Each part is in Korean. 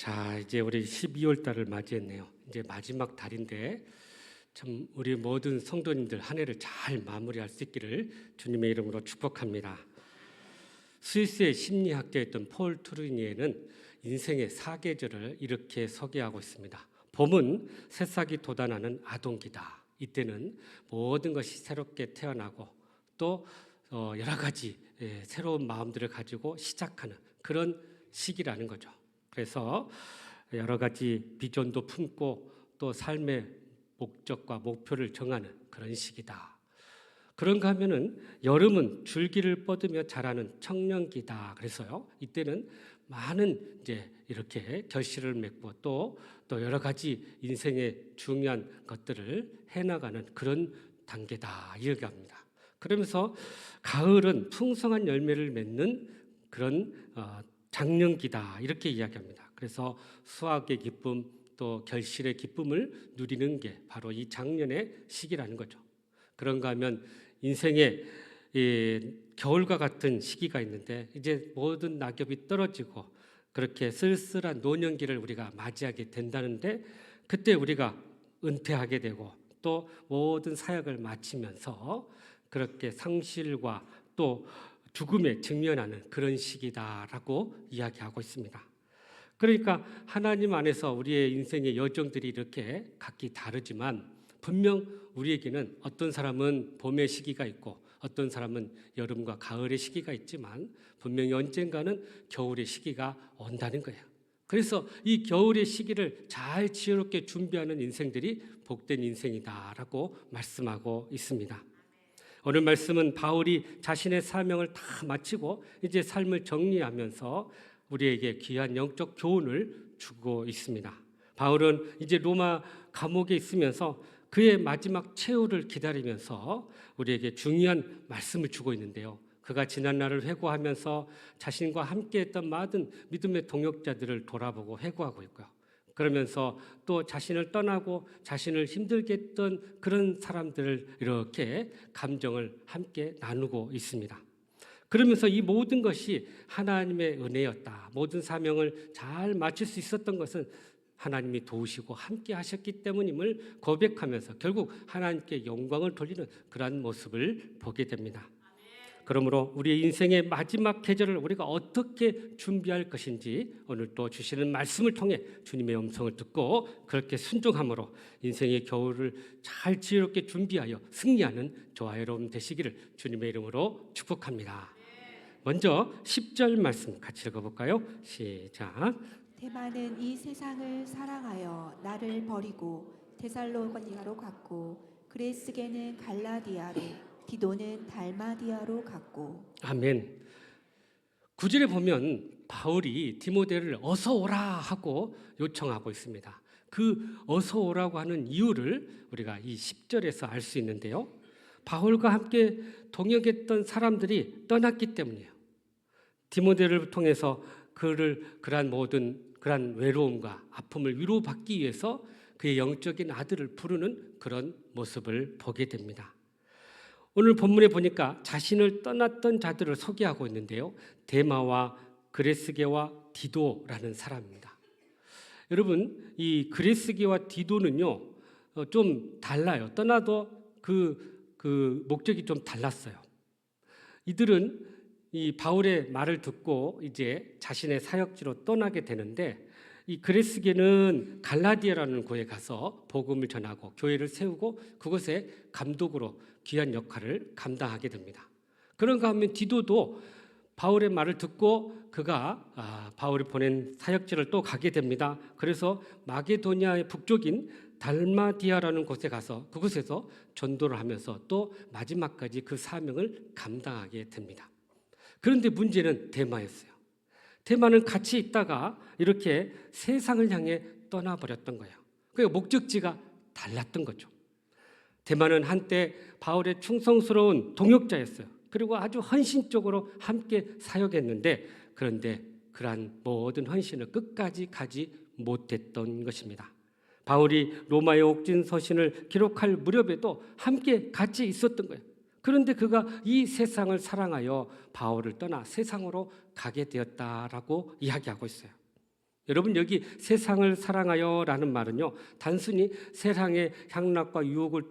자, 이제 우리 12월 달을 맞이했네요. 이제 마지막 달인데 참 우리 모든 성도님들 한 해를 잘 마무리할 수 있기를 주님의 이름으로 축복합니다. 스위스의 심리학자였던 폴 트루니에는 인생의 사계절을 이렇게 소개하고 있습니다. 봄은 새싹이 돋아나는 아동기다. 이때는 모든 것이 새롭게 태어나고 또 여러 가지 새로운 마음들을 가지고 시작하는 그런 시기라는 거죠. 그래서 여러 가지 비전도 품고 또 삶의 목적과 목표를 정하는 그런 시기다. 그런가 하면은 여름은 줄기를 뻗으며 자라는 청년기다. 그래서요, 이때는 많은 이제 이렇게 결실을 맺고 또 여러 가지 인생의 중요한 것들을 해나가는 그런 단계다 이렇게 합니다. 그러면서 가을은 풍성한 열매를 맺는 그런 장년기다 이렇게 이야기합니다. 그래서 수확의 기쁨 또 결실의 기쁨을 누리는 게 바로 이 장년의 시기라는 거죠. 그런가 하면 인생의 겨울과 같은 시기가 있는데 이제 모든 낙엽이 떨어지고 그렇게 쓸쓸한 노년기를 우리가 맞이하게 된다는데 그때 우리가 은퇴하게 되고 또 모든 사역을 마치면서 그렇게 상실과 또 죽음에 직면하는 그런 시기다라고 이야기하고 있습니다. 그러니까 하나님 안에서 우리의 인생의 여정들이 이렇게 각기 다르지만 분명 우리에게는 어떤 사람은 봄의 시기가 있고 어떤 사람은 여름과 가을의 시기가 있지만 분명히 언젠가는 겨울의 시기가 온다는 거예요. 그래서 이 겨울의 시기를 잘 지혜롭게 준비하는 인생들이 복된 인생이다라고 말씀하고 있습니다. 오늘 말씀은 바울이 자신의 사명을 다 마치고 이제 삶을 정리하면서 우리에게 귀한 영적 교훈을 주고 있습니다. 바울은 이제 로마 감옥에 있으면서 그의 마지막 최후를 기다리면서 우리에게 중요한 말씀을 주고 있는데요. 그가 지난 날을 회고하면서 자신과 함께했던 많은 믿음의 동역자들을 돌아보고 회고하고 있고요. 그러면서 또 자신을 떠나고 자신을 힘들게 했던 그런 사람들을 이렇게 감정을 함께 나누고 있습니다. 그러면서 이 모든 것이 하나님의 은혜였다. 모든 사명을 잘 마칠 수 있었던 것은 하나님이 도우시고 함께 하셨기 때문임을 고백하면서 결국 하나님께 영광을 돌리는 그러한 모습을 보게 됩니다. 그러므로 우리의 인생의 마지막 계절을 우리가 어떻게 준비할 것인지 오늘 또 주시는 말씀을 통해 주님의 음성을 듣고 그렇게 순종함으로 인생의 겨울을 잘 지혜롭게 준비하여 승리하는 저와 여러분 되시기를 주님의 이름으로 축복합니다. 먼저 10절 말씀 같이 읽어볼까요? 시작. 데마는 이 세상을 사랑하여 나를 버리고 데살로니가로 갔고 그레스게는 갈라디아로 디도는 달마디아로 갔고. 아멘. 9절에 보면 바울이 디모데를 어서 오라 하고 요청하고 있습니다. 그 어서 오라고 하는 이유를 우리가 이 10절에서 알 수 있는데요. 바울과 함께 동역했던 사람들이 떠났기 때문이에요. 디모데를 통해서 그러한 외로움과 아픔을 위로받기 위해서 그의 영적인 아들을 부르는 그런 모습을 보게 됩니다. 오늘 본문에 보니까 자신을 떠났던 자들을 소개하고 있는데요. 데마와 그레스게와 디도라는 사람입니다. 여러분, 이 그레스게와 디도는요, 좀 달라요. 떠나도 그 목적이 좀 달랐어요. 이들은 이 바울의 말을 듣고 이제 자신의 사역지로 떠나게 되는데 이 그레스게는 갈라디아라는 곳에 가서 복음을 전하고 교회를 세우고 그곳에 감독으로 귀한 역할을 감당하게 됩니다. 그런가 하면 디도도 바울의 말을 듣고 그가 바울이 보낸 사역지를 또 가게 됩니다. 그래서 마게도니아의 북쪽인 달마디아라는 곳에 가서 그곳에서 전도를 하면서 또 마지막까지 그 사명을 감당하게 됩니다. 그런데 문제는 데마였어요. 데마는 같이 있다가 이렇게 세상을 향해 떠나버렸던 거예요. 그러니까 목적지가 달랐던 거죠. 데마는 한때 바울의 충성스러운 동역자였어요. 그리고 아주 헌신적으로 함께 사역했는데 그런데 그러한 모든 헌신을 끝까지 가지 못했던 것입니다. 바울이 로마의 옥진 서신을 기록할 무렵에도 함께 같이 있었던 거예요. 그런데 그가 이 세상을 사랑하여 바울을 떠나 세상으로 가게 되었다라고 이야기하고 있어요. 여러분 여기 세상을 사랑하여라는 말은요 단순히 세상의 향락과 유혹을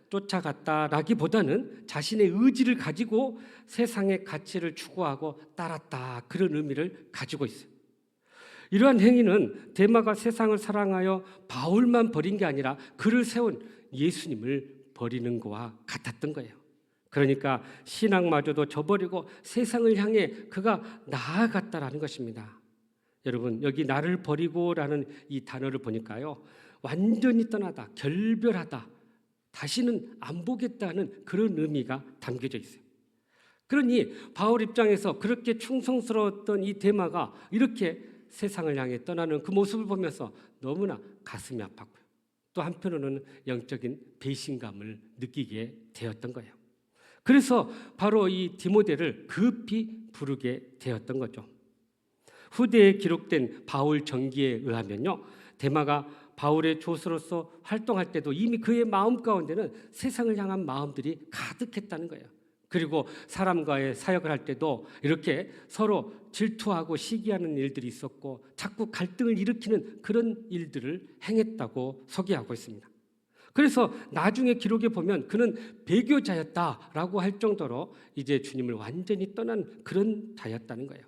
쫓아갔다라기보다는 자신의 의지를 가지고 세상의 가치를 추구하고 따랐다 그런 의미를 가지고 있어요. 이러한 행위는 데마가 세상을 사랑하여 바울만 버린 게 아니라 그를 세운 예수님을 버리는 거와 같았던 거예요. 그러니까 신앙마저도 저버리고 세상을 향해 그가 나아갔다라는 것입니다. 여러분 여기 나를 버리고라는 이 단어를 보니까요 완전히 떠나다, 결별하다, 다시는 안 보겠다는 그런 의미가 담겨져 있어요. 그러니 바울 입장에서 그렇게 충성스러웠던 이 데마가 이렇게 세상을 향해 떠나는 그 모습을 보면서 너무나 가슴이 아팠고요. 또 한편으로는 영적인 배신감을 느끼게 되었던 거예요. 그래서 바로 이 디모데를 급히 부르게 되었던 거죠. 후대에 기록된 바울 전기에 의하면요 데마가 바울의 조수로서 활동할 때도 이미 그의 마음 가운데는 세상을 향한 마음들이 가득했다는 거예요. 그리고 사람과의 사역을 할 때도 이렇게 서로 질투하고 시기하는 일들이 있었고 자꾸 갈등을 일으키는 그런 일들을 행했다고 소개하고 있습니다. 그래서 나중에 기록에 보면 그는 배교자였다라고 할 정도로 이제 주님을 완전히 떠난 그런 자였다는 거예요.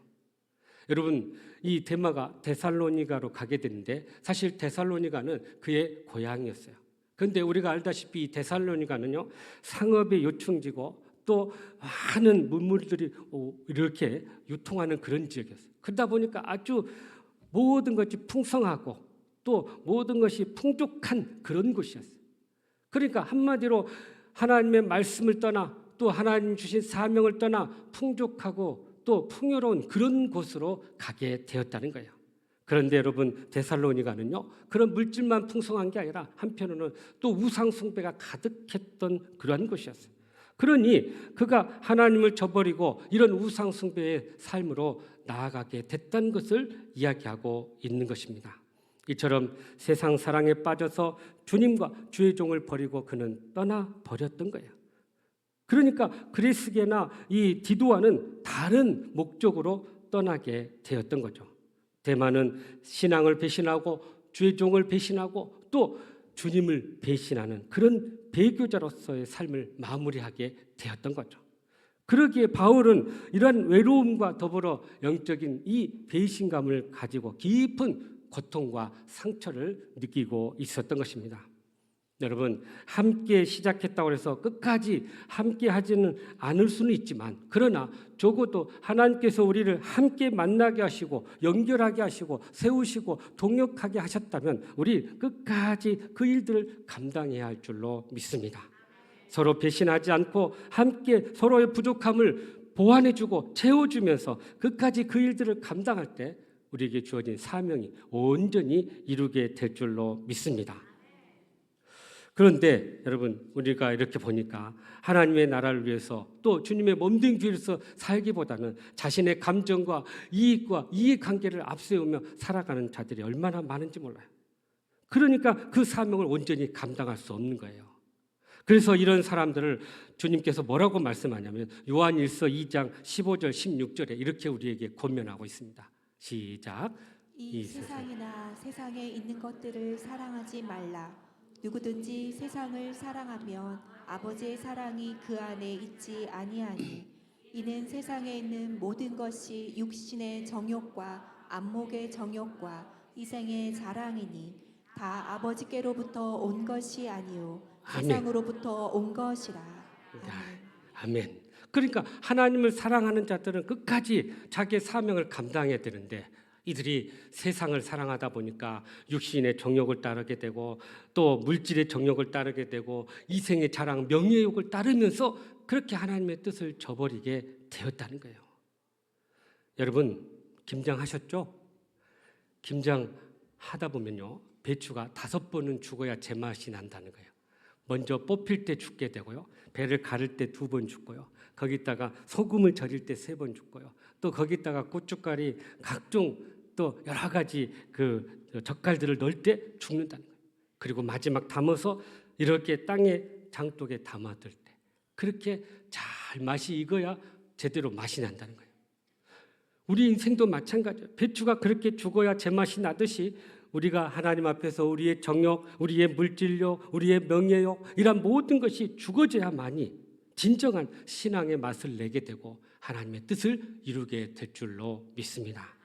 여러분 이 데마가 데살로니가로 가게 되는데 사실 데살로니가는 그의 고향이었어요. 그런데 우리가 알다시피 데살로니가는요 상업의 요충지고 또 많은 문물들이 이렇게 유통하는 그런 지역이었어요. 그러다 보니까 아주 모든 것이 풍성하고 또 모든 것이 풍족한 그런 곳이었어요. 그러니까 한마디로 하나님의 말씀을 떠나 또 하나님 주신 사명을 떠나 풍족하고 또 풍요로운 그런 곳으로 가게 되었다는 거예요. 그런데 여러분 데살로니가는요 그런 물질만 풍성한 게 아니라 한편으로는 또 우상 숭배가 가득했던 그러한 곳이었어요. 그러니 그가 하나님을 저버리고 이런 우상 숭배의 삶으로 나아가게 됐다는 것을 이야기하고 있는 것입니다. 이처럼 세상 사랑에 빠져서 주님과 주의 종을 버리고 그는 떠나버렸던 거예요. 그러니까 그레스게나 이 디도와는 다른 목적으로 떠나게 되었던 거죠. 데마는 신앙을 배신하고 주의 종을 배신하고 또 주님을 배신하는 그런 배교자로서의 삶을 마무리하게 되었던 거죠. 그러기에 바울은 이러한 외로움과 더불어 영적인 이 배신감을 가지고 깊은 고통과 상처를 느끼고 있었던 것입니다. 여러분 함께 시작했다고 해서 끝까지 함께 하지는 않을 수는 있지만 그러나 적어도 하나님께서 우리를 함께 만나게 하시고 연결하게 하시고 세우시고 동역하게 하셨다면 우리 끝까지 그 일들을 감당해야 할 줄로 믿습니다. 서로 배신하지 않고 함께 서로의 부족함을 보완해주고 채워주면서 끝까지 그 일들을 감당할 때 우리에게 주어진 사명이 온전히 이루게 될 줄로 믿습니다. 그런데 여러분 우리가 이렇게 보니까 하나님의 나라를 위해서 또 주님의 몸된 교회에서 살기보다는 자신의 감정과 이익과 이해관계를 앞세우며 살아가는 자들이 얼마나 많은지 몰라요. 그러니까 그 사명을 온전히 감당할 수 없는 거예요. 그래서 이런 사람들을 주님께서 뭐라고 말씀하냐면 요한일서 2장 15절 16절에 이렇게 우리에게 권면하고 있습니다. 시작. 이 세상이나 세상에 있는 것들을 사랑하지 말라. 누구든지 세상을 사랑하면 아버지의 사랑이 그 안에 있지 아니하니 이는 세상에 있는 모든 것이 육신의 정욕과 안목의 정욕과 이생의 자랑이니 다 아버지께로부터 온 것이 아니요 세상으로부터 온 것이라. 아멘. 그러니까 하나님을 사랑하는 자들은 끝까지 자기의 사명을 감당해야 되는데 이들이 세상을 사랑하다 보니까 육신의 정욕을 따르게 되고 또 물질의 정욕을 따르게 되고 이생의 자랑, 명예욕을 따르면서 그렇게 하나님의 뜻을 저버리게 되었다는 거예요. 여러분 김장하셨죠? 김장하다 보면요 배추가 5번은 죽어야 제맛이 난다는 거예요. 먼저 뽑힐 때 죽게 되고요, 배를 가를 때 2번 죽고요, 거기다가 소금을 절일 때 3번 죽고요, 또 거기다가 고춧가루 각종 또 여러 가지 그 젓갈들을 넣을 때 죽는다는 거예요. 그리고 마지막 담아서 이렇게 땅에 장독에 담아둘 때 그렇게 잘 맛이 익어야 제대로 맛이 난다는 거예요. 우리 인생도 마찬가지예요. 배추가 그렇게 죽어야 제맛이 나듯이 우리가 하나님 앞에서 우리의 정욕, 우리의 물질욕, 우리의 명예욕 이런 모든 것이 죽어져야만이 진정한 신앙의 맛을 내게 되고 하나님의 뜻을 이루게 될 줄로 믿습니다.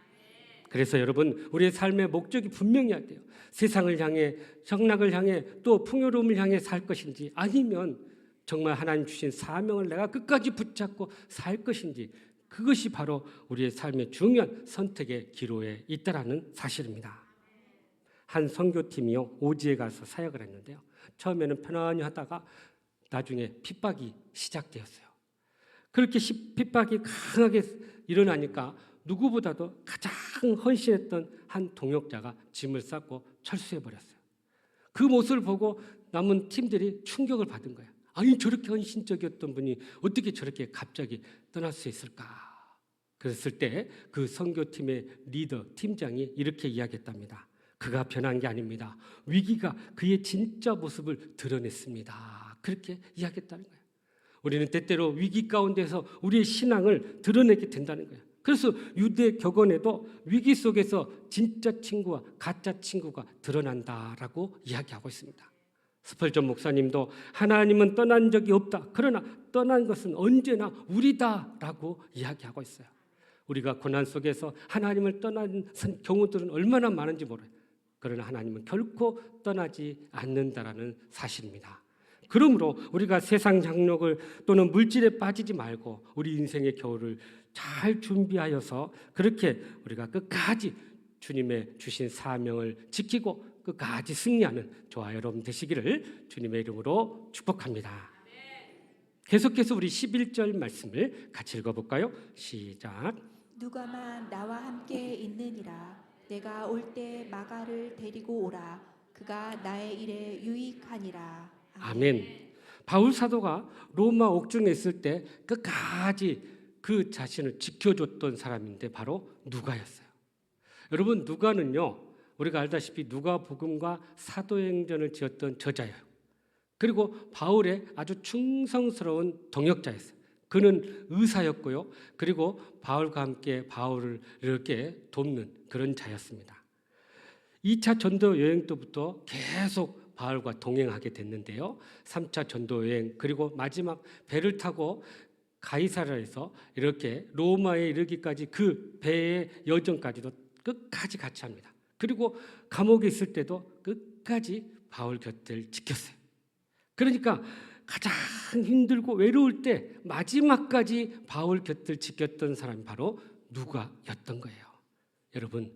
그래서 여러분, 우리의 삶의 목적이 분명해야 돼요. 세상을 향해, 정락을 향해, 또 풍요로움을 향해 살 것인지, 아니면 정말 하나님 주신 사명을 내가 끝까지 붙잡고 살 것인지, 그것이 바로 우리의 삶의 중요한 선택의 기로에 있다라는 사실입니다. 한 선교팀이요, 오지에 가서 사역을 했는데요, 처음에는 편안히 하다가 나중에 핍박이 시작되었어요. 그렇게 핍박이 강하게 일어나니까 누구보다도 가장 헌신했던 한 동역자가 짐을 싸고 철수해버렸어요. 그 모습을 보고 남은 팀들이 충격을 받은 거예요. 아니, 저렇게 헌신적이었던 분이 어떻게 저렇게 갑자기 떠날 수 있을까? 그랬을 때 그 선교팀의 리더, 팀장이 이렇게 이야기했답니다. 그가 변한 게 아닙니다. 위기가 그의 진짜 모습을 드러냈습니다. 그렇게 이야기했다는 거예요. 우리는 때때로 위기 가운데서 우리의 신앙을 드러내게 된다는 거예요. 그래서 유대 격언에도 위기 속에서 진짜 친구와 가짜 친구가 드러난다라고 이야기하고 있습니다. 스펄전 목사님도 하나님은 떠난 적이 없다. 그러나 떠난 것은 언제나 우리다라고 이야기하고 있어요. 우리가 고난 속에서 하나님을 떠난 경우들은 얼마나 많은지 몰라요. 그러나 하나님은 결코 떠나지 않는다라는 사실입니다. 그러므로 우리가 세상 장욕을 또는 물질에 빠지지 말고 우리 인생의 겨울을 잘 준비하여서 그렇게 우리가 끝까지 주님의 주신 사명을 지키고 끝까지 승리하는 저와 여러분 되시기를 주님의 이름으로 축복합니다. 계속해서 우리 11절 말씀을 같이 읽어볼까요? 시작. 누가만 나와 함께 있느니라. 내가 올 때 마가를 데리고 오라. 그가 나의 일에 유익하니라. 아멘. 바울 사도가 로마 옥중에 있을 때 끝까지 그 자신을 지켜줬던 사람인데 바로 누가였어요. 여러분, 누가는요, 우리가 알다시피 누가복음과 사도행전을 지었던 저자예요. 그리고 바울의 아주 충성스러운 동역자였어요. 그는 의사였고요. 그리고 바울과 함께 바울을 이렇게 돕는 그런 자였습니다. 2차 전도 여행 때부터 계속 바울과 동행하게 됐는데요. 3차 전도 여행, 그리고 마지막 배를 타고 가이사랴에서 이렇게 로마에 이르기까지 그 배의 여정까지도 끝까지 같이 합니다. 그리고 감옥에 있을 때도 끝까지 바울 곁을 지켰어요. 그러니까 가장 힘들고 외로울 때 마지막까지 바울 곁을 지켰던 사람이 바로 누가였던 거예요. 여러분,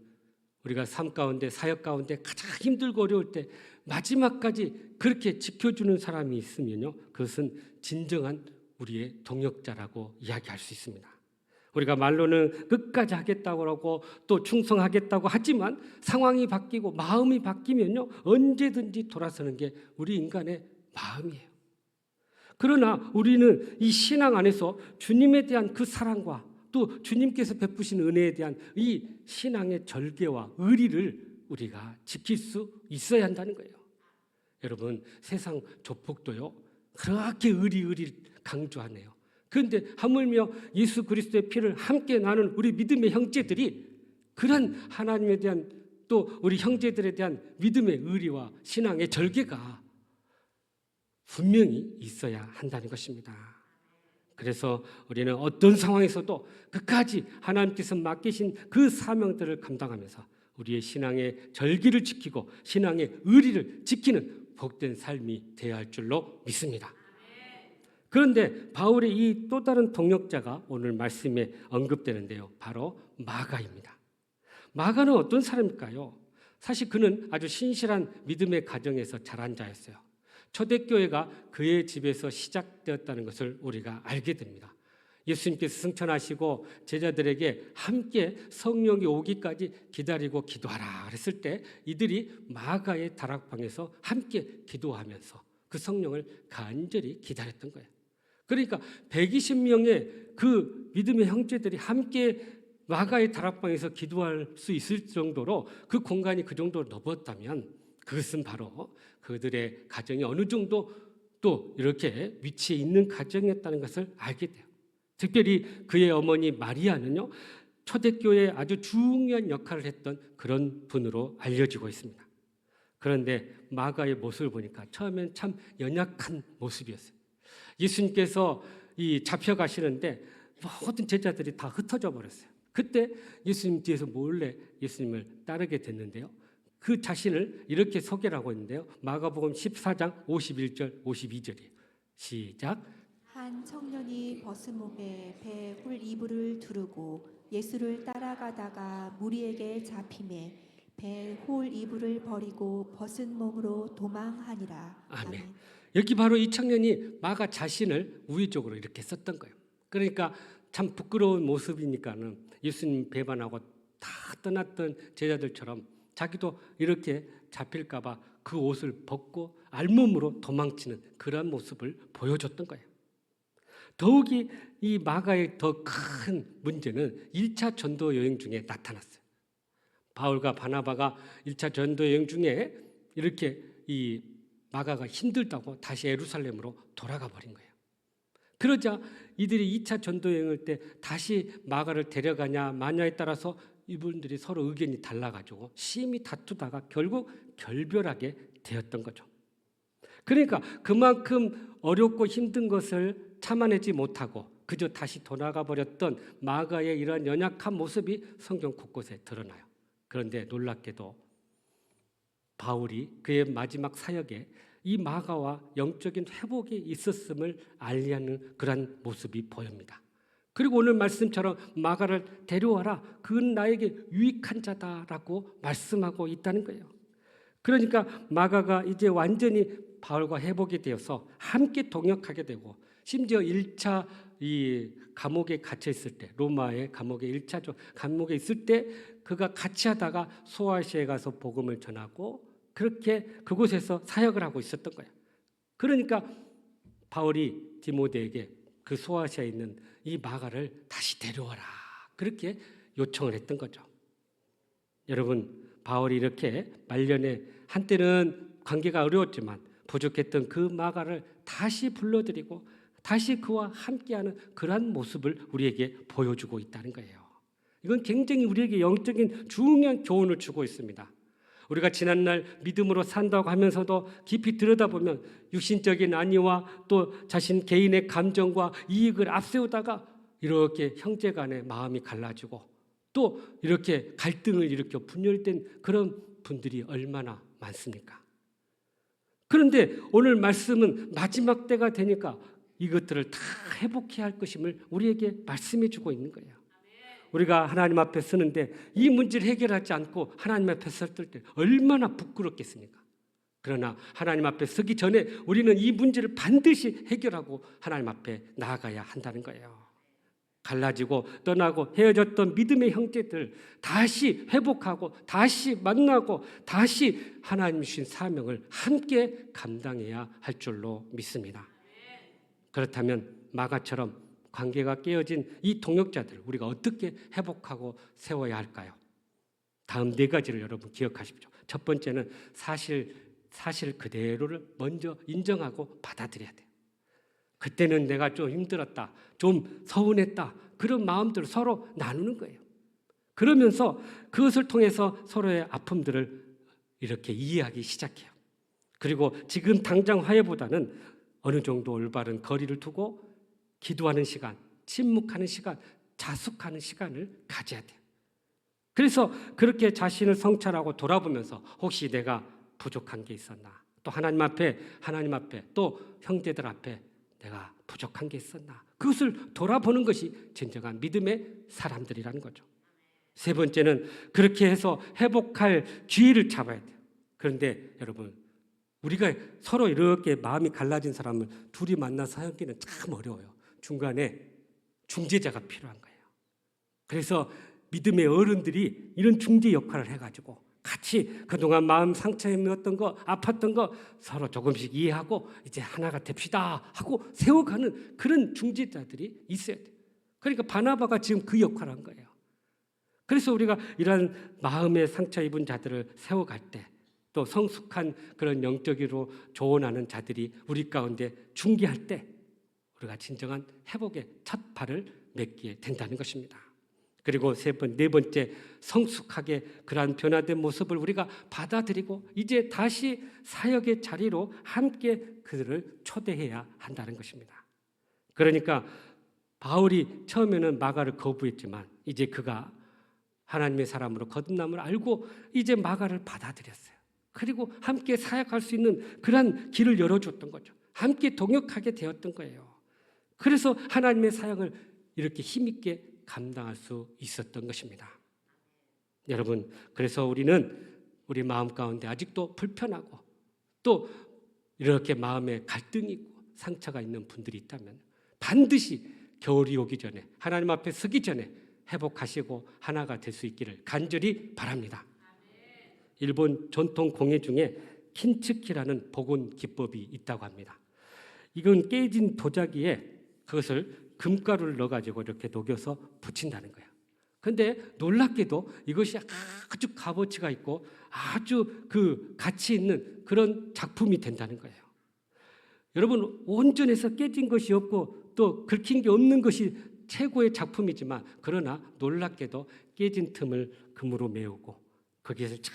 우리가 삶 가운데, 사역 가운데 가장 힘들고 어려울 때 마지막까지 그렇게 지켜주는 사람이 있으면요, 그것은 진정한 우리의 동역자라고 이야기할 수 있습니다. 우리가 말로는 끝까지 하겠다고 하고 또 충성하겠다고 하지만 상황이 바뀌고 마음이 바뀌면요, 언제든지 돌아서는 게 우리 인간의 마음이에요. 그러나 우리는 이 신앙 안에서 주님에 대한 그 사랑과 또 주님께서 베푸신 은혜에 대한 이 신앙의 절개와 의리를 우리가 지킬 수 있어야 한다는 거예요. 여러분, 세상 조폭도요, 그렇게 의리 강조하네요. 그런데 하물며 예수 그리스도의 피를 함께 나눈 우리 믿음의 형제들이 그런 하나님에 대한 또 우리 형제들에 대한 믿음의 의리와 신앙의 절개가 분명히 있어야 한다는 것입니다. 그래서 우리는 어떤 상황에서도 끝까지 하나님께서 맡기신 그 사명들을 감당하면서 우리의 신앙의 절기를 지키고 신앙의 의리를 지키는 복된 삶이 되어야 할 줄로 믿습니다. 그런데 바울의 이 또 다른 동역자가 오늘 말씀에 언급되는데요, 바로 마가입니다. 마가는 어떤 사람일까요? 사실 그는 아주 신실한 믿음의 가정에서 자란 자였어요. 초대교회가 그의 집에서 시작되었다는 것을 우리가 알게 됩니다. 예수님께서 승천하시고 제자들에게 함께 성령이 오기까지 기다리고 기도하라 그랬을 때 이들이 마가의 다락방에서 함께 기도하면서 그 성령을 간절히 기다렸던 거예요. 그러니까 120명의 그 믿음의 형제들이 함께 마가의 다락방에서 기도할 수 있을 정도로 그 공간이 그 정도로 넓었다면 그것은 바로 그들의 가정이 어느 정도 또 이렇게 위치에 있는 가정이었다는 것을 알게 돼요. 특별히 그의 어머니 마리아는요, 초대교회에 아주 중요한 역할을 했던 그런 분으로 알려지고 있습니다. 그런데 마가의 모습을 보니까 처음엔 참 연약한 모습이었어요. 예수님께서 이 잡혀가시는데 모든 제자들이 다 흩어져 버렸어요. 그때 예수님 뒤에서 몰래 예수님을 따르게 됐는데요. 그 자신을 이렇게 소개를 하고 있는데요. 마가복음 14장 51절 52절이에요. 시작. 한 청년이 벗은 몸에 배 홀 이불을 두르고 예수를 따라가다가 무리에게 잡히매 배 홀 이불을 버리고 벗은 몸으로 도망하니라. 아멘. 여기 바로 이 청년이 마가 자신을 우회적으로 이렇게 썼던 거예요. 그러니까 참 부끄러운 모습이니까는 예수님 배반하고 다 떠났던 제자들처럼 자기도 이렇게 잡힐까봐 그 옷을 벗고 알몸으로 도망치는 그런 모습을 보여줬던 거예요. 더욱이 이 마가의 더 큰 문제는 1차 전도 여행 중에 나타났어요. 바울과 바나바가 1차 전도 여행 중에 이렇게 이 마가가 힘들다고 다시 예루살렘으로 돌아가 버린 거예요. 그러자 이들이 2차 전도 여행을 때 다시 마가를 데려가냐 마냐에 따라서 이분들이 서로 의견이 달라가지고 심히 다투다가 결국 결별하게 되었던 거죠. 그러니까 그만큼 어렵고 힘든 것을 참아내지 못하고 그저 다시 돌아가 버렸던 마가의 이러한 연약한 모습이 성경 곳곳에 드러나요. 그런데 놀랍게도 바울이 그의 마지막 사역에 이 마가와 영적인 회복이 있었음을 알리하는 그런 모습이 보입니다. 그리고 오늘 말씀처럼 마가를 데려와라. 그는 나에게 유익한 자다라고 말씀하고 있다는 거예요. 그러니까 마가가 이제 완전히 바울과 회복이 되어서 함께 동역하게 되고 심지어 1차 이 감옥에 갇혀 있을 때 로마의 감옥에 1차죠. 감옥에 있을 때 그가 같이 하다가 소아시아에 가서 복음을 전하고 그렇게 그곳에서 사역을 하고 있었던 거예요. 그러니까 바울이 디모데에게 그 소아시아에 있는 이 마가를 다시 데려와라. 그렇게 요청을 했던 거죠. 여러분, 바울이 이렇게 말년에 한때는 관계가 어려웠지만 부족했던 그 마가를 다시 불러들이고 다시 그와 함께하는 그러한 모습을 우리에게 보여주고 있다는 거예요. 이건 굉장히 우리에게 영적인 중요한 교훈을 주고 있습니다. 우리가 지난날 믿음으로 산다고 하면서도 깊이 들여다보면 육신적인 안위와 또 자신 개인의 감정과 이익을 앞세우다가 이렇게 형제 간의 마음이 갈라지고 또 이렇게 갈등을 일으켜 분열된 그런 분들이 얼마나 많습니까? 그런데 오늘 말씀은 마지막 때가 되니까 이것들을 다 회복해야 할 것임을 우리에게 말씀해 주고 있는 거예요. 우리가 하나님 앞에 서는데 이 문제를 해결하지 않고 하나님 앞에 섰을 때 얼마나 부끄럽겠습니까? 그러나 하나님 앞에 서기 전에 우리는 이 문제를 반드시 해결하고 하나님 앞에 나아가야 한다는 거예요. 갈라지고 떠나고 헤어졌던 믿음의 형제들 다시 회복하고 다시 만나고 다시 하나님 주신 사명을 함께 감당해야 할 줄로 믿습니다. 그렇다면 마가처럼 관계가 깨어진 이 동역자들을 우리가 어떻게 회복하고 세워야 할까요? 다음 4가지를 여러분 기억하십시오. 첫 번째는 사실 그대로를 먼저 인정하고 받아들여야 돼요. 그때는 내가 좀 힘들었다, 좀 서운했다, 그런 마음들을 서로 나누는 거예요. 그러면서 그것을 통해서 서로의 아픔들을 이렇게 이해하기 시작해요. 그리고 지금 당장 화해보다는 어느 정도 올바른 거리를 두고 기도하는 시간, 침묵하는 시간, 자숙하는 시간을 가져야 돼요. 그래서 그렇게 자신을 성찰하고 돌아보면서 혹시 내가 부족한 게 있었나? 또 하나님 앞에 또 형제들 앞에 내가 부족한 게 있었나? 그것을 돌아보는 것이 진정한 믿음의 사람들이라는 거죠. 3번째는 그렇게 해서 회복할 기회를 잡아야 돼요. 그런데 여러분, 우리가 서로 이렇게 마음이 갈라진 사람을 둘이 만나서 하기는 참 어려워요. 중간에 중재자가 필요한 거예요. 그래서 믿음의 어른들이 이런 중재 역할을 해가지고 같이 그동안 마음 상처에 있었던 거, 아팠던 거 서로 조금씩 이해하고 이제 하나가 됩시다 하고 세워가는 그런 중재자들이 있어야 돼요. 그러니까 바나바가 지금 그 역할을 한 거예요. 그래서 우리가 이런 마음의 상처 입은 자들을 세워갈 때 또 성숙한 그런 영적으로 조언하는 자들이 우리 가운데 중개할 때 우리가 진정한 회복의 첫 발을 맺게 된다는 것입니다. 그리고 네 번째, 성숙하게 그러한 변화된 모습을 우리가 받아들이고 이제 다시 사역의 자리로 함께 그들을 초대해야 한다는 것입니다. 그러니까 바울이 처음에는 마가를 거부했지만 이제 그가 하나님의 사람으로 거듭남을 알고 이제 마가를 받아들였어요. 그리고 함께 사역할 수 있는 그런 길을 열어줬던 거죠. 함께 동역하게 되었던 거예요. 그래서 하나님의 사역을 이렇게 힘있게 감당할 수 있었던 것입니다. 여러분, 그래서 우리는 우리 마음 가운데 아직도 불편하고 또 이렇게 마음에 갈등이 있고 상처가 있는 분들이 있다면 반드시 겨울이 오기 전에 하나님 앞에 서기 전에 회복하시고 하나가 될 수 있기를 간절히 바랍니다. 일본 전통 공예 중에 킨츠키라는 복원 기법이 있다고 합니다. 이건 깨진 도자기에 그것을 금가루를 넣어가지고 이렇게 녹여서 붙인다는 거예요. 그런데 놀랍게도 이것이 아주 값어치가 있고 아주 그 가치 있는 그런 작품이 된다는 거예요. 여러분, 온전해서 깨진 것이 없고 또 긁힌 게 없는 것이 최고의 작품이지만 그러나 놀랍게도 깨진 틈을 금으로 메우고 거기에서 잘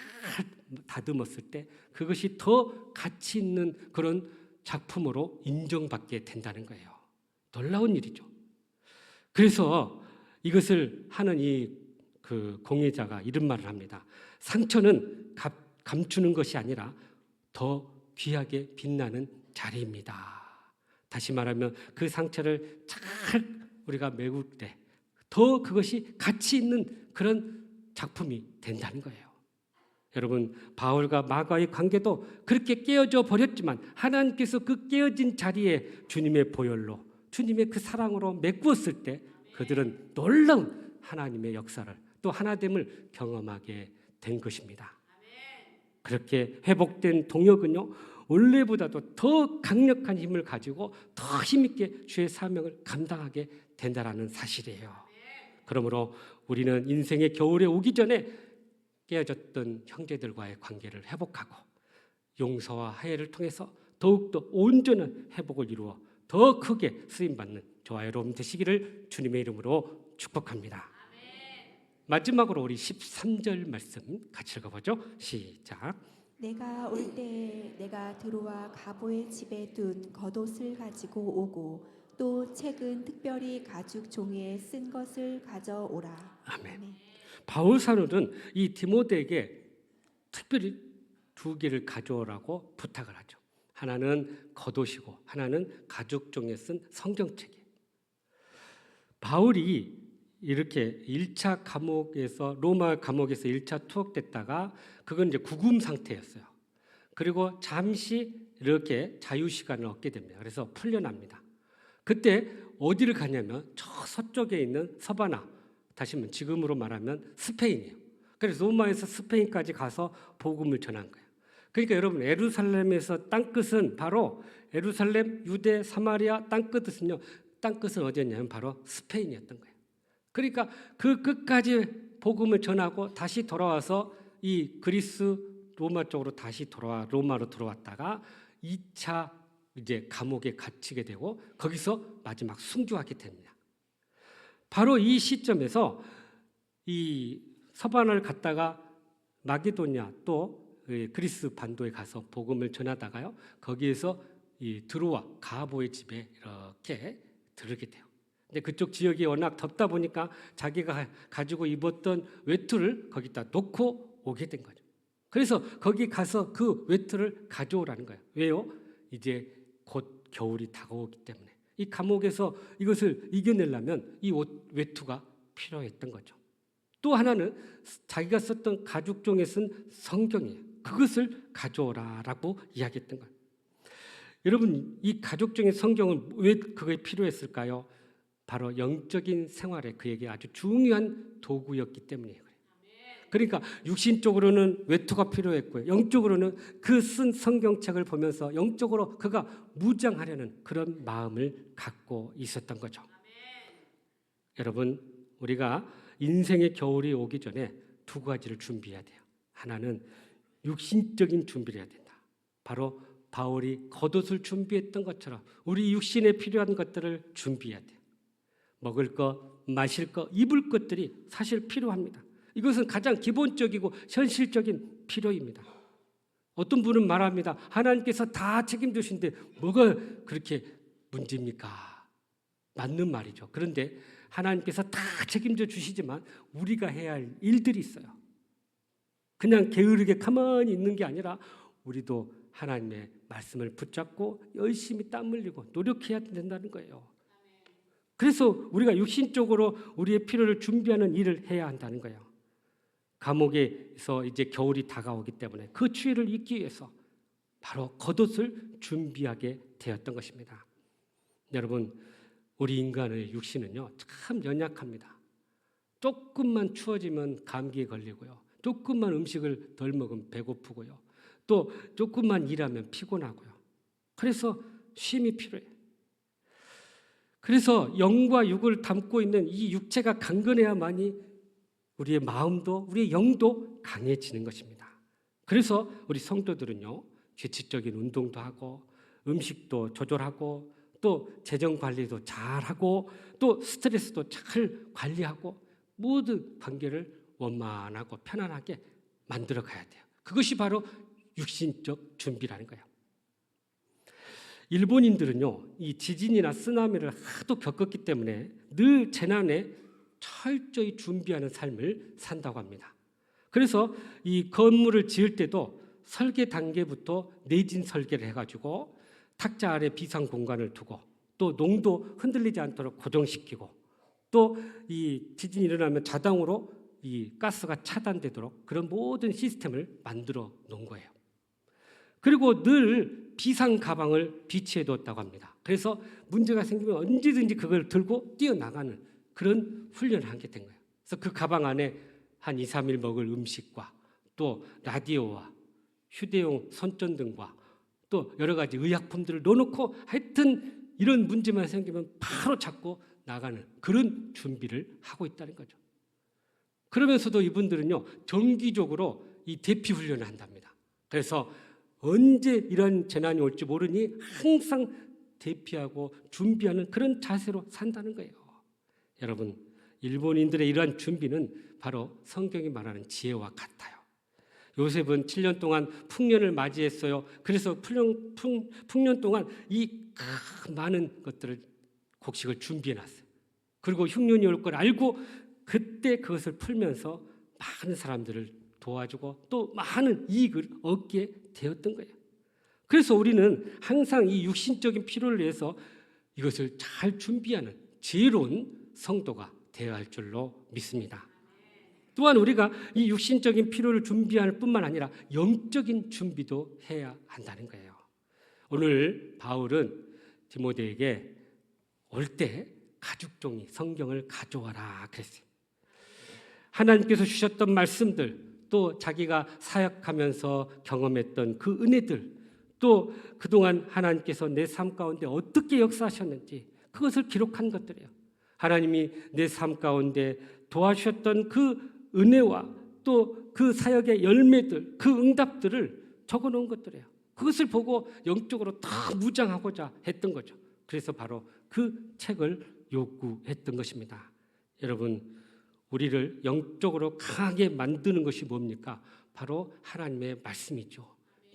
다듬었을 때 그것이 더 가치 있는 그런 작품으로 인정받게 된다는 거예요. 놀라운 일이죠. 그래서 이것을 하는 그 공예자가 이런 말을 합니다. 상처는 감추는 것이 아니라 더 귀하게 빛나는 자리입니다. 다시 말하면 그 상처를 잘 우리가 메울 때 더 그것이 가치 있는 그런 작품이 된다는 거예요. 여러분, 바울과 마가의 관계도 그렇게 깨어져 버렸지만 하나님께서 그 깨어진 자리에 주님의 보혈로 주님의 그 사랑으로 메꾸었을 때 그들은 놀라운 하나님의 역사를 또 하나됨을 경험하게 된 것입니다. 그렇게 회복된 동역은요, 원래보다도 더 강력한 힘을 가지고 더 힘있게 주의 사명을 감당하게 된다는 사실이에요. 그러므로 우리는 인생의 겨울에 오기 전에 깨어졌던 형제들과의 관계를 회복하고 용서와 화해를 통해서 더욱더 온전한 회복을 이루어 더 크게 쓰임받는 저와 여러분 되시기를 주님의 이름으로 축복합니다. 마지막으로 우리 13절 말씀 같이 읽어보죠. 시작. 내가 올 때에 내가 들어와 가보의 집에 둔 겉옷을 가지고 오고 또 책은 특별히 가죽 종이에 쓴 것을 가져오라. 아멘. 바울 사도는 이 디모데에게 특별히 두 개를 가져오라고 부탁을 하죠. 하나는 겉옷이고 하나는 가죽 종이에 쓴 성경책이에요. 바울이 이렇게 1차 감옥에서 로마 감옥에서 1차 투옥됐다가 그건 이제 구금 상태였어요. 그리고 잠시 이렇게 자유 시간을 얻게 됩니다. 그래서 풀려납니다. 그때 어디를 가냐면 저 서쪽에 있는 서바나, 다시 말하면 지금으로 말하면 스페인이에요. 그래서 로마에서 스페인까지 가서 복음을 전한 거예요. 그러니까 여러분, 예루살렘에서 땅끝은 바로 예루살렘, 유대, 사마리아 땅끝은요. 땅끝은 어디였냐면 바로 스페인이었던 거예요. 그러니까 그 끝까지 복음을 전하고 다시 돌아와서 이 그리스 로마 쪽으로 다시 로마로 들어왔다가 2차 이제 감옥에 갇히게 되고 거기서 마지막 순교하게 됩니다. 바로 이 시점에서 이 서바나를 갔다가 마게도냐 또 그리스 반도에 가서 복음을 전하다가요. 거기에서 이 드로아 가보의 집에 이렇게 들르게 돼요. 근데 그쪽 지역이 워낙 덥다 보니까 자기가 가지고 입었던 외투를 거기다 놓고 오게 된 거죠. 그래서 거기 가서 그 외투를 가져오라는 거예요. 왜요? 이제 곧 겨울이 다가오기 때문에 이 감옥에서 이것을 이겨내려면 이 외투가 필요했던 거죠. 또 하나는 자기가 썼던 가죽종에 쓴 성경이에요. 그것을 가져오라라고 이야기했던 거예요. 여러분, 이 가죽종의 성경은 왜 그게 필요했을까요? 바로 영적인 생활에 그에게 아주 중요한 도구였기 때문이에요. 그러니까 육신적으로는 외투가 필요했고요. 영적으로는 그 쓴 성경책을 보면서 영적으로 그가 무장하려는 그런 마음을 갖고 있었던 거죠. 여러분, 우리가 인생의 겨울이 오기 전에 두 가지를 준비해야 돼요. 하나는 육신적인 준비를 해야 된다. 바로 바울이 겉옷을 준비했던 것처럼 우리 육신에 필요한 것들을 준비해야 돼요. 먹을 것, 마실 것, 입을 것들이 사실 필요합니다. 이것은 가장 기본적이고 현실적인 필요입니다. 어떤 분은 말합니다. 하나님께서 다 책임지신데 뭐가 그렇게 문제입니까? 맞는 말이죠. 그런데 하나님께서 다 책임져 주시지만 우리가 해야 할 일들이 있어요. 그냥 게으르게 가만히 있는 게 아니라 우리도 하나님의 말씀을 붙잡고 열심히 땀 흘리고 노력해야 된다는 거예요. 그래서 우리가 육신적으로 우리의 필요를 준비하는 일을 해야 한다는 거예요. 감옥에서 이제 겨울이 다가오기 때문에 그 추위를 잊기 위해서 바로 겉옷을 준비하게 되었던 것입니다. 여러분, 우리 인간의 육신은요 참 연약합니다. 조금만 추워지면 감기에 걸리고요. 조금만 음식을 덜 먹으면 배고프고요. 또 조금만 일하면 피곤하고요. 그래서 쉼이 필요해요. 그래서 영과 육을 담고 있는 이 육체가 강건해야만이 우리의 마음도 우리의 영도 강해지는 것입니다. 그래서 우리 성도들은요 규칙적인 운동도 하고 음식도 조절하고 또 재정 관리도 잘하고 또 스트레스도 잘 관리하고 모든 관계를 원만하고 편안하게 만들어 가야 돼요. 그것이 바로 육신적 준비라는 거예요. 일본인들은요 이 지진이나 쓰나미를 하도 겪었기 때문에 늘 재난에 철저히 준비하는 삶을 산다고 합니다. 그래서 이 건물을 지을 때도 설계 단계부터 내진 설계를 해가지고 탁자 아래 비상 공간을 두고 또 농도 흔들리지 않도록 고정시키고 또 이 지진이 일어나면 자동으로 이 가스가 차단되도록 그런 모든 시스템을 만들어 놓은 거예요. 그리고 늘 비상 가방을 비치해 두었다고 합니다. 그래서 문제가 생기면 언제든지 그걸 들고 뛰어나가는 그런 훈련을 하게 된 거예요. 그래서 그 가방 안에 한 2, 3일 먹을 음식과 또 라디오와 휴대용 손전등과 또 여러 가지 의약품들을 넣어놓고 하여튼 이런 문제만 생기면 바로 잡고 나가는 그런 준비를 하고 있다는 거죠. 그러면서도 이분들은요 정기적으로 이 대피 훈련을 한답니다. 그래서 언제 이런 재난이 올지 모르니 항상 대피하고 준비하는 그런 자세로 산다는 거예요. 여러분, 일본인들의 이러한 준비는 바로 성경이 말하는 지혜와 같아요. 요셉은 7년 동안 풍년을 맞이했어요. 그래서 풍년 동안 이 많은 것들을 곡식을 준비해놨어요. 그리고 흉년이 올 걸 알고 그때 그것을 풀면서 많은 사람들을 도와주고 또 많은 이익을 얻게 되었던 거예요. 그래서 우리는 항상 이 육신적인 필요를 위해서 이것을 잘 준비하는 지혜로운 성도가 되어야 할 줄로 믿습니다. 또한 우리가 이 육신적인 필요를 준비할 뿐만 아니라 영적인 준비도 해야 한다는 거예요. 오늘 바울은 디모데에게 올 때 가죽 종이 성경을 가져와라 그랬어요. 하나님께서 주셨던 말씀들 또 자기가 사역하면서 경험했던 그 은혜들 또 그동안 하나님께서 내 삶 가운데 어떻게 역사하셨는지 그것을 기록한 것들이에요. 하나님이 내 삶 가운데 도와주셨던 그 은혜와 또 그 사역의 열매들, 그 응답들을 적어놓은 것들이에요. 그것을 보고 영적으로 다 무장하고자 했던 거죠. 그래서 바로 그 책을 요구했던 것입니다. 여러분, 우리를 영적으로 강하게 만드는 것이 뭡니까? 바로 하나님의 말씀이죠.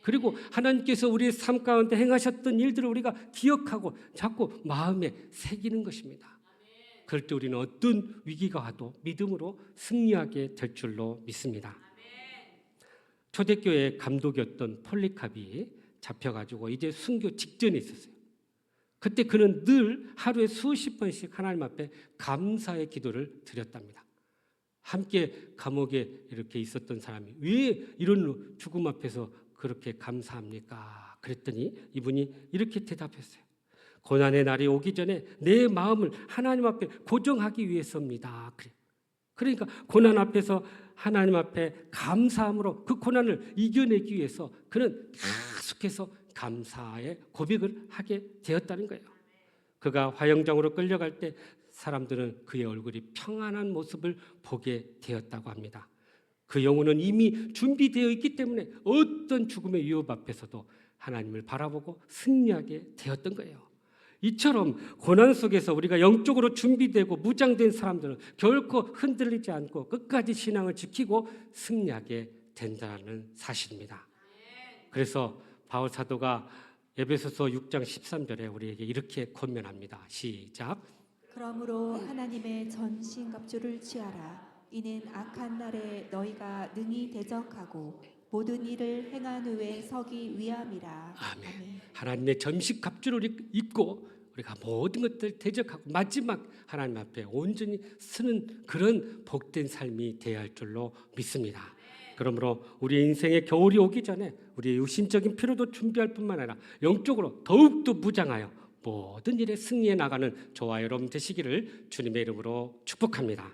그리고 하나님께서 우리의 삶 가운데 행하셨던 일들을 우리가 기억하고 자꾸 마음에 새기는 것입니다. 그럴 때 우리는 어떤 위기가 와도 믿음으로 승리하게 될 줄로 믿습니다. 초대교회 감독이었던 폴리캅이 잡혀가지고 이제 순교 직전에 있었어요. 그때 그는 늘 하루에 수십 번씩 하나님 앞에 감사의 기도를 드렸답니다. 함께 감옥에 이렇게 있었던 사람이 왜 이런 죽음 앞에서 그렇게 감사합니까? 그랬더니 이분이 이렇게 대답했어요. 고난의 날이 오기 전에 내 마음을 하나님 앞에 고정하기 위해서입니다. 그러니까 고난 앞에서 하나님 앞에 감사함으로 그 고난을 이겨내기 위해서 그는 계속해서 감사의 고백을 하게 되었다는 거예요. 그가 화형장으로 끌려갈 때 사람들은 그의 얼굴이 평안한 모습을 보게 되었다고 합니다. 그 영혼은 이미 준비되어 있기 때문에 어떤 죽음의 위협 앞에서도 하나님을 바라보고 승리하게 되었던 거예요. 이처럼 고난 속에서 우리가 영적으로 준비되고 무장된 사람들은 결코 흔들리지 않고 끝까지 신앙을 지키고 승리하게 된다는 사실입니다. 그래서 바울 사도가 에베소서 6장 13절에 우리에게 이렇게 권면합니다. 시작. 그러므로 하나님의 전신갑주를 취하라. 이는 악한 날에 너희가 능히 대적하고 모든 일을 행한 후에 서기 위함이라. 아멘. 하나님의 전식 갑주를 입고 우리가 모든 것들 대적하고 마지막 하나님 앞에 온전히 서는 그런 복된 삶이 되어야 할 줄로 믿습니다. 그러므로 우리 인생의 겨울이 오기 전에 우리의 육신적인 필요도 준비할 뿐만 아니라 영적으로 더욱더 무장하여 모든 일에 승리해 나가는 저와 여러분 되시기를 주님의 이름으로 축복합니다.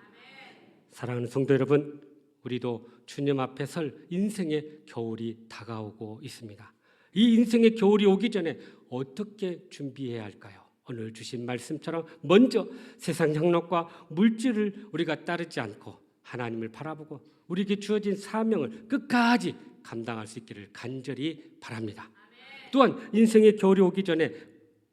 사랑하는 성도 여러분, 우리도 주님 앞에 설 인생의 겨울이 다가오고 있습니다. 이 인생의 겨울이 오기 전에 어떻게 준비해야 할까요? 오늘 주신 말씀처럼 먼저 세상 향락과 물질을 우리가 따르지 않고 하나님을 바라보고 우리에게 주어진 사명을 끝까지 감당할 수 있기를 간절히 바랍니다. 또한 인생의 겨울이 오기 전에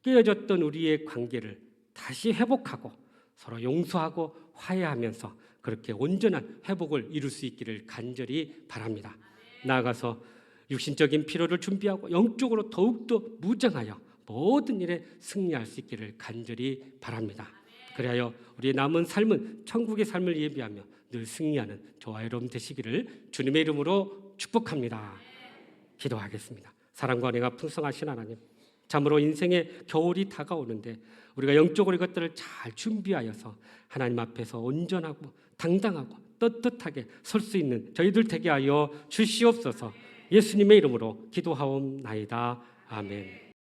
깨어졌던 우리의 관계를 다시 회복하고 서로 용서하고 화해하면서 그렇게 온전한 회복을 이룰 수 있기를 간절히 바랍니다. 나아가서 육신적인 필요를 준비하고 영적으로 더욱더 무장하여 모든 일에 승리할 수 있기를 간절히 바랍니다. 그리하여 우리의 남은 삶은 천국의 삶을 예비하며 늘 승리하는 저와 여러분 되시기를 주님의 이름으로 축복합니다. 기도하겠습니다. 사랑과 은혜가 풍성하신 하나님, 참으로 인생의 겨울이 다가오는데 우리가 영적으로 이것들을 잘 준비하여서 하나님 앞에서 온전하고 당당하고 떳떳하게 설 수 있는 저희들 되게 하여 주시옵소서. 예수님의 이름으로 기도하옵나이다. 아멘.